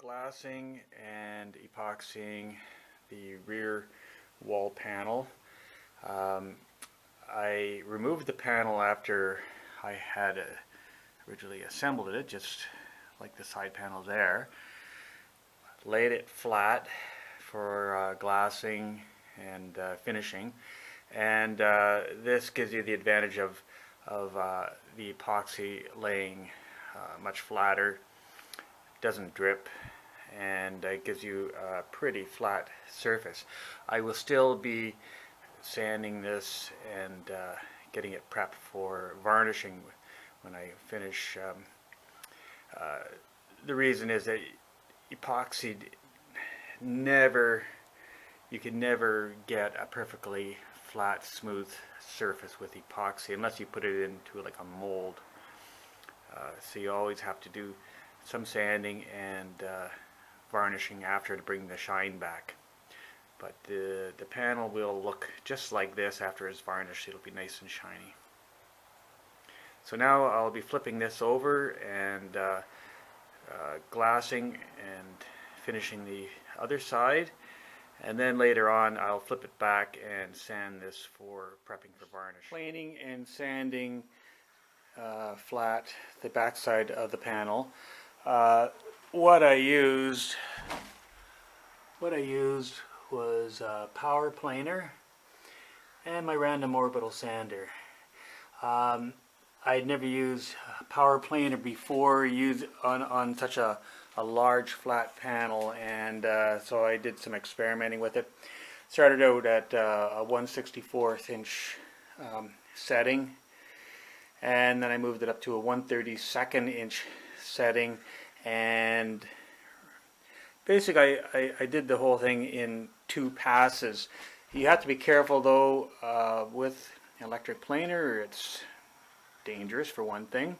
glassing and epoxying the rear wall panel. I removed the panel after I had originally assembled it, just like the side panel there. Laid it flat for glassing and finishing, and this gives you the advantage of the epoxy laying much flatter, doesn't drip, and it gives you a pretty flat surface. I will still be sanding this and getting it prepped for varnishing when I finish. The reason is that epoxy you can never get a perfectly flat, smooth surface with epoxy unless you put it into like a mold. So you always have to do some sanding and varnishing after to bring the shine back. But the panel will look just like this after it's varnished. It'll be nice and shiny. So now I'll be flipping this over and glassing and finishing the other side, and then later on I'll flip it back and sand this for prepping for varnish. Planing and sanding flat the back side of the panel. What I used was a power planer and my random orbital sander. I'd never used a power planer before on such a large flat panel, and so I did some experimenting with it. Started out at a 1/64 inch setting, and then I moved it up to a 1/32 inch setting, and basically I did the whole thing in 2 passes. You have to be careful though with electric planer. It's dangerous for one thing,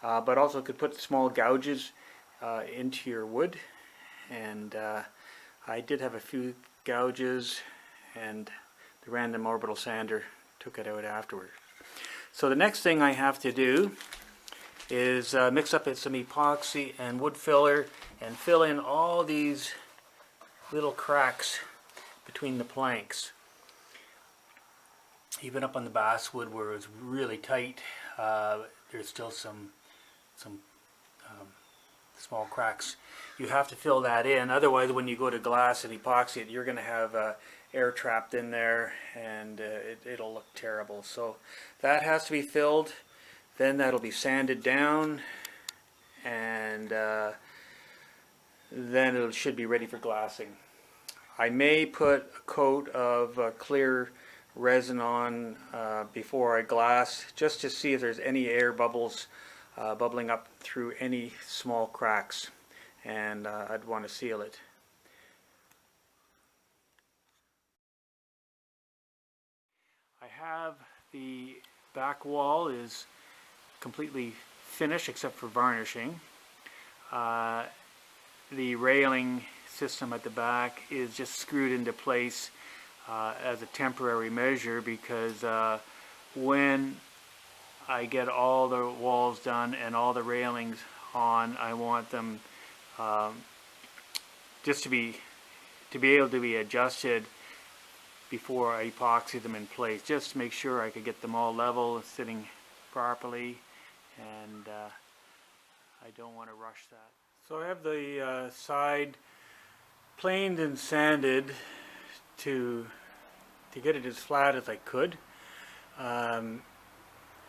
but also could put small gouges into your wood, and I did have a few gouges, and the random orbital sander took it out afterward. So the next thing I have to do is mix up some epoxy and wood filler and fill in all these little cracks between the planks. Even up on the basswood where it's really tight, there's still some small cracks. You have to fill that in, otherwise when you go to glass and epoxy it, you're going to have air trapped in there, and it'll look terrible. So that has to be filled. Then that'll be sanded down, and then it should be ready for glassing. I may put a coat of clear resin on before I glass, just to see if there's any air bubbles bubbling up through any small cracks, and I'd want to seal it. I have the back wall is completely finished except for varnishing. The railing system at the back is just screwed into place as a temporary measure, because when I get all the walls done and all the railings on, I want them just to be able to be adjusted before I epoxy them in place, just to make sure I could get them all level and sitting properly, and I don't want to rush that. So I have the side planed and sanded to get it as flat as I could.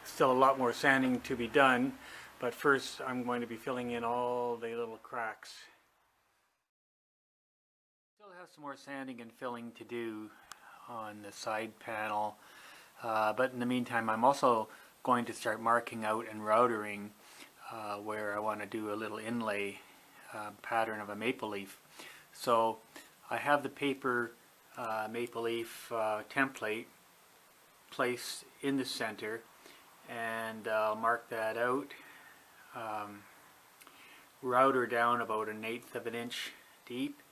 Still a lot more sanding to be done, but first I'm going to be filling in all the little cracks. Still have some more sanding and filling to do on the side panel, but in the meantime I'm also going to start marking out and routering where I want to do a little inlay pattern of a maple leaf. So I have the paper maple leaf template placed in the center, and I'll mark that out, router down about 1/8 of an inch deep,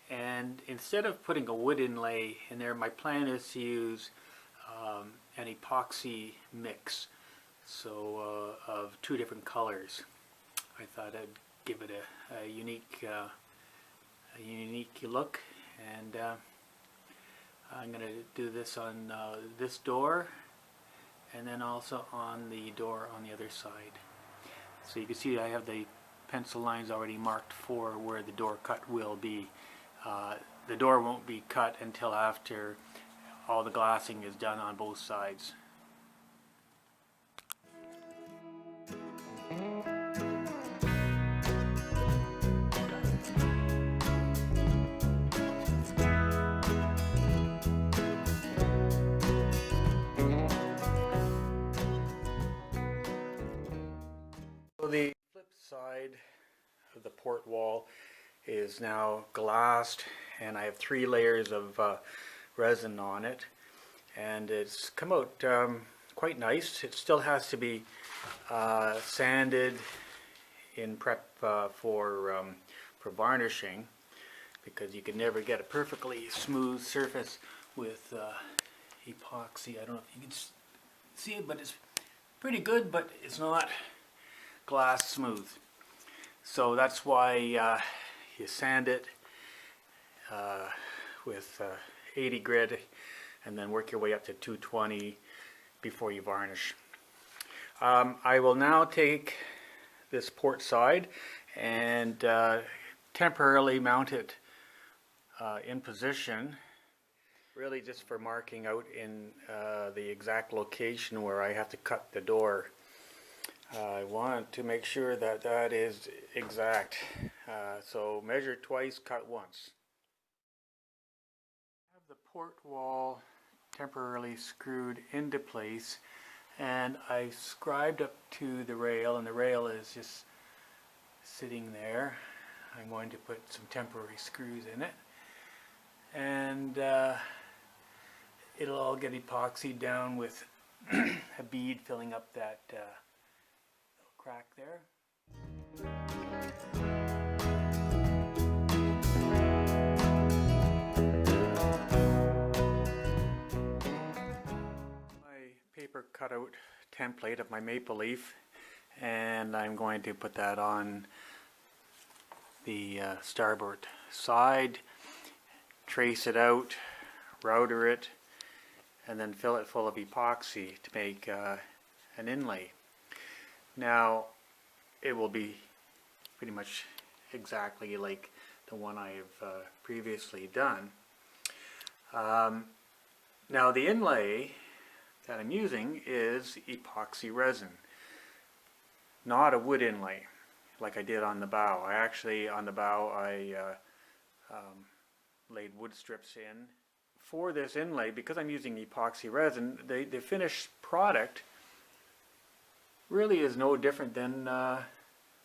and instead of putting a wood inlay in there, my plan is to use an epoxy mix, so of 2 different colors. I thought I'd give it a unique a unique look. And I'm going to do this on this door, and then also on the door on the other side. So you can see I have the pencil lines already marked for where the door cut will be. The door won't be cut until after all the glassing is done on both sides. So the flip side of the port wall is now glassed, and I have 3 layers of resin on it, and it's come out quite nice. It still has to be sanded in prep for varnishing, because you can never get a perfectly smooth surface with epoxy. I don't know if you can see it, but it's pretty good, but it's not glass smooth. So that's why you sand it with 80 grit, and then work your way up to 220 before you varnish. I will now take this port side and temporarily mount it in position, really just for marking out in the exact location where I have to cut the door. I want to make sure that that is exact. So measure twice, cut once. I have the port wall temporarily screwed into place, and I scribed up to the rail, and the rail is just sitting there. I'm going to put some temporary screws in it, and it'll all get epoxied down with a bead filling up that crack there. My paper cutout template of my maple leaf, and I'm going to put that on the starboard side, trace it out, router it, and then fill it full of epoxy to make an inlay. Now, it will be pretty much exactly like the one I have previously done. Now, the inlay that I'm using is epoxy resin, not a wood inlay like I did on the bow. On the bow, I laid wood strips in. For this inlay, because I'm using epoxy resin, the finished product really is no different than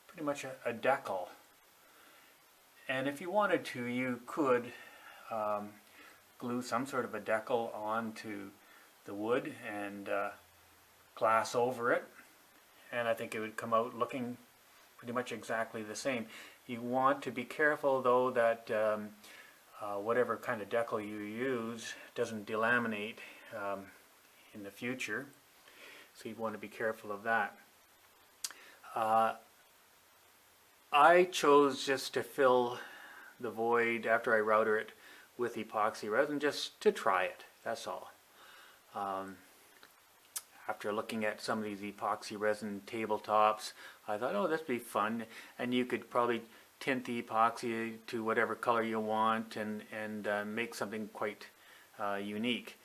pretty much a decal. And if you wanted to, you could glue some sort of a decal onto the wood and glass over it, and I think it would come out looking pretty much exactly the same. You want to be careful though that whatever kind of decal you use doesn't delaminate in the future. So you want to be careful of that. I chose just to fill the void after I router it with epoxy resin, just to try it, that's all. After looking at some of these epoxy resin tabletops, I thought, oh, this would be fun, and you could probably tint the epoxy to whatever color you want and make something quite unique.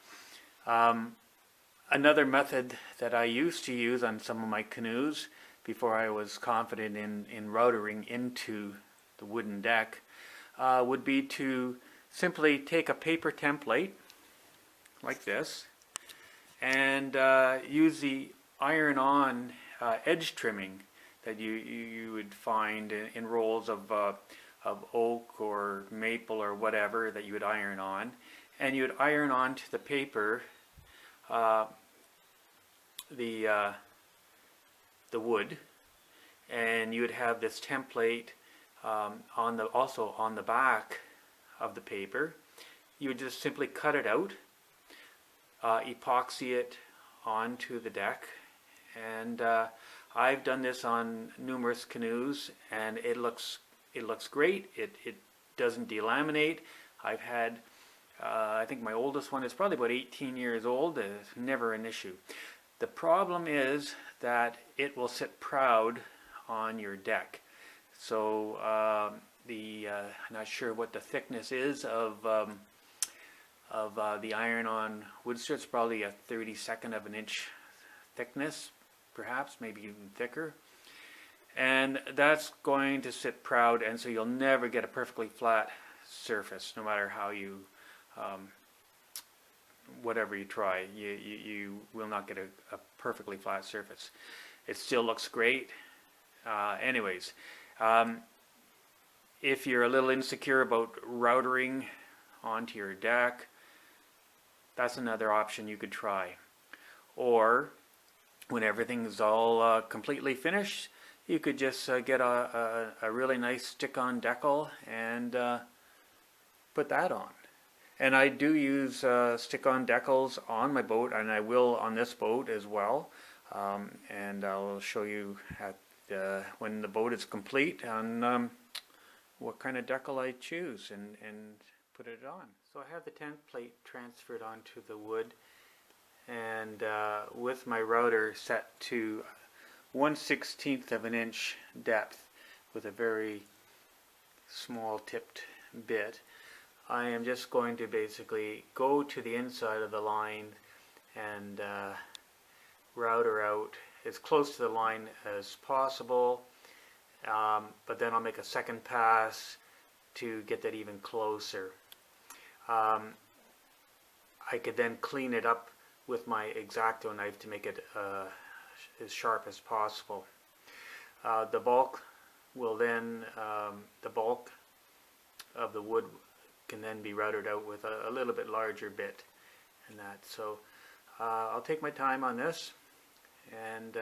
Another method that I used to use on some of my canoes before I was confident in routering into the wooden deck would be to simply take a paper template like this and use the iron-on edge trimming that you would find in rolls of oak or maple or whatever that you would iron on, and you would iron onto the paper the wood, and you would have this template also on the back of the paper. You would just simply cut it out, epoxy it onto the deck, and I've done this on numerous canoes, and it looks great. It doesn't delaminate. I've had, I think my oldest one is probably about 18 years old. It's never an issue. The problem is that it will sit proud on your deck. So I'm not sure what the thickness is of the iron-on wood strip. It's probably a 32nd of an inch thickness, perhaps, maybe even thicker. And that's going to sit proud, and so you'll never get a perfectly flat surface, no matter how you, whatever you try. You will not get a perfectly flat surface. It still looks great. Anyways, if you're a little insecure about routering onto your deck, that's another option you could try. Or when everything's all completely finished, you could just get a really nice stick-on decal and put that on. And I do use stick-on decals on my boat, and I will on this boat as well. And I'll show you at when the boat is complete on what kind of decal I choose and put it on. So I have the tent plate transferred onto the wood, and with my router set to 1/16 of an inch depth with a very small tipped bit, I am just going to basically go to the inside of the line and router out as close to the line as possible, but then I'll make a second pass to get that even closer. I could then clean it up with my X-Acto knife to make it as sharp as possible. The bulk will then, the bulk of the wood can then be routed out with a little bit larger bit and that. So I'll take my time on this and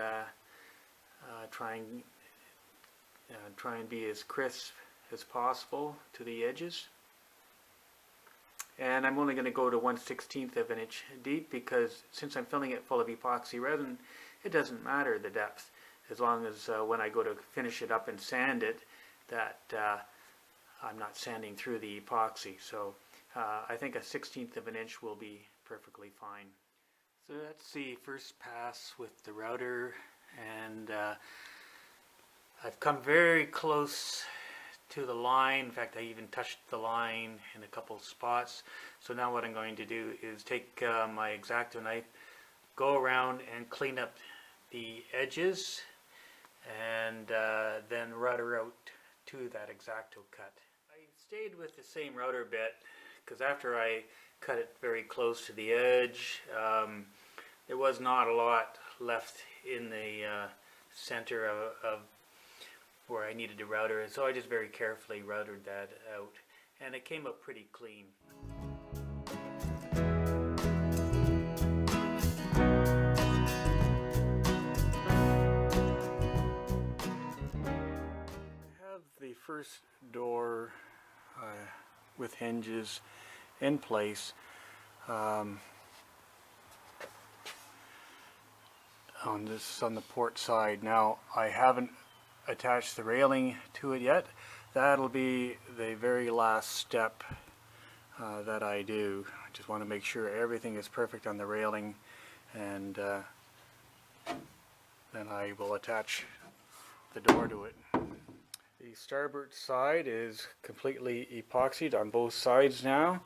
try and be as crisp as possible to the edges. And I'm only going to go to 1/16 of an inch deep, because since I'm filling it full of epoxy resin, it doesn't matter the depth, as long as when I go to finish it up and sand it, that I'm not sanding through the epoxy. So I think 1/16 of an inch will be perfectly fine. So that's the first pass with the router, and I've come very close to the line. In fact, I even touched the line in a couple spots. So now what I'm going to do is take my X-Acto knife, go around and clean up the edges, and then router out to that X-Acto cut. I stayed with the same router bit because after I cut it very close to the edge, there was not a lot left in the center of where I needed to router, so I just very carefully routered that out, and it came up pretty clean. I have the first door with hinges in place. On the port side. Now I haven't attached the railing to it yet. That'll be the very last step that I do. I just want to make sure everything is perfect on the railing, and then I will attach the door to it. The starboard side is completely epoxied on both sides now.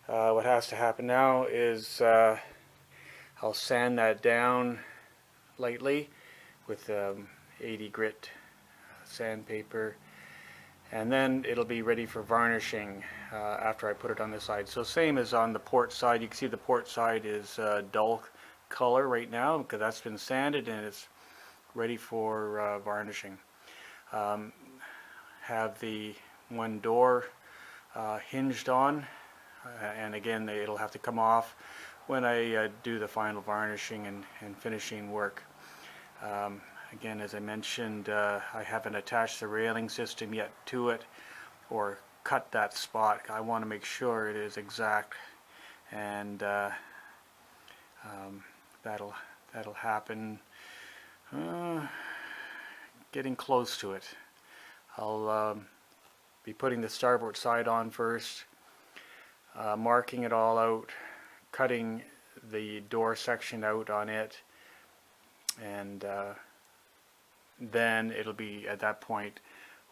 What has to happen now is I'll sand that down lightly with 80 grit sandpaper, and then it'll be ready for varnishing after I put it on the side. So same as on the port side. You can see the port side is dull color right now because that's been sanded and it's ready for varnishing. Have the one door hinged on, and again it'll have to come off when I do the final varnishing and finishing work. Again, as I mentioned, I haven't attached the railing system yet to it or cut that spot. I want to make sure it is exact, and that'll happen getting close to it. I'll be putting the starboard side on first, marking it all out, cutting the door section out on it, and then it'll be at that point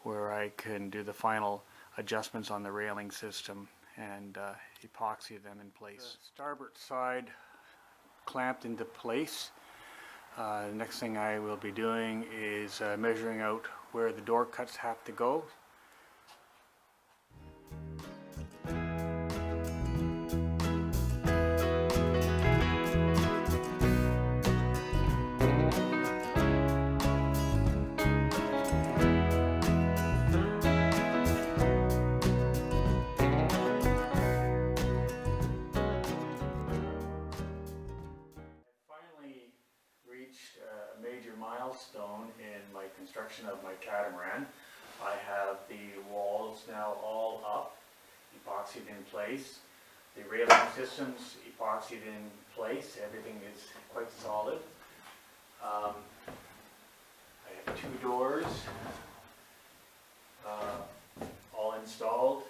where I can do the final adjustments on the railing system and epoxy them in place. The starboard side clamped into place. The next thing I will be doing is measuring out where the door cuts have to go. Reached a major milestone in my construction of my catamaran. I have the walls now all up, epoxied in place. The railing systems epoxied in place. Everything is quite solid. I have 2 doors all installed,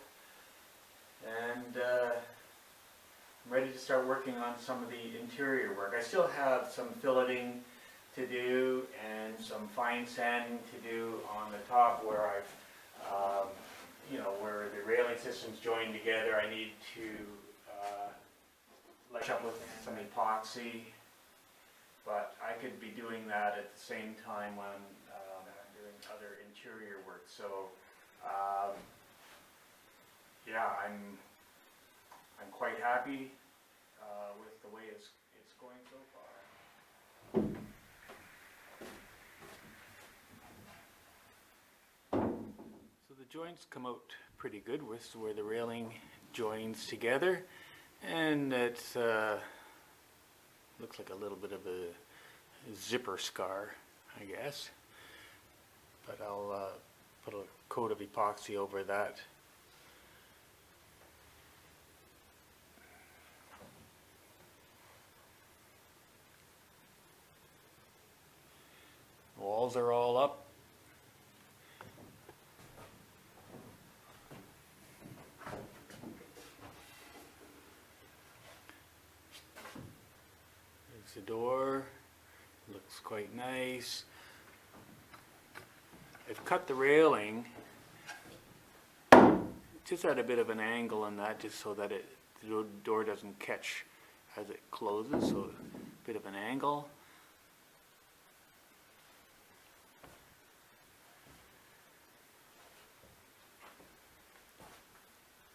and I'm ready to start working on some of the interior work. I still have some filleting to do and some fine sanding to do on the top where I've, where the railing systems join together. I need to latch up with some epoxy, but I could be doing that at the same time when I'm doing other interior work. So, yeah, I'm quite happy with the way it's going so far. So the joints come out pretty good with where the railing joins together, and it looks like a little bit of a zipper scar, I guess. But I'll put a coat of epoxy over that. Walls are all up. There's the door. Looks quite nice. I've cut the railing just at a bit of an angle on that, just so that the door doesn't catch as it closes, so a bit of an angle.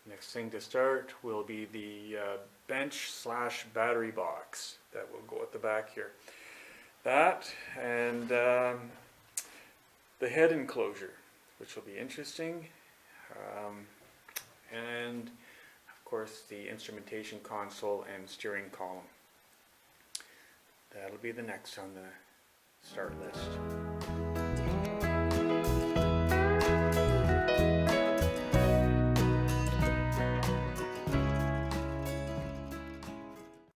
Next thing to start will be the bench/battery box that will go at the back here. That and the head enclosure, which will be interesting, and of course the instrumentation console and steering column. That'll be the next on the start list.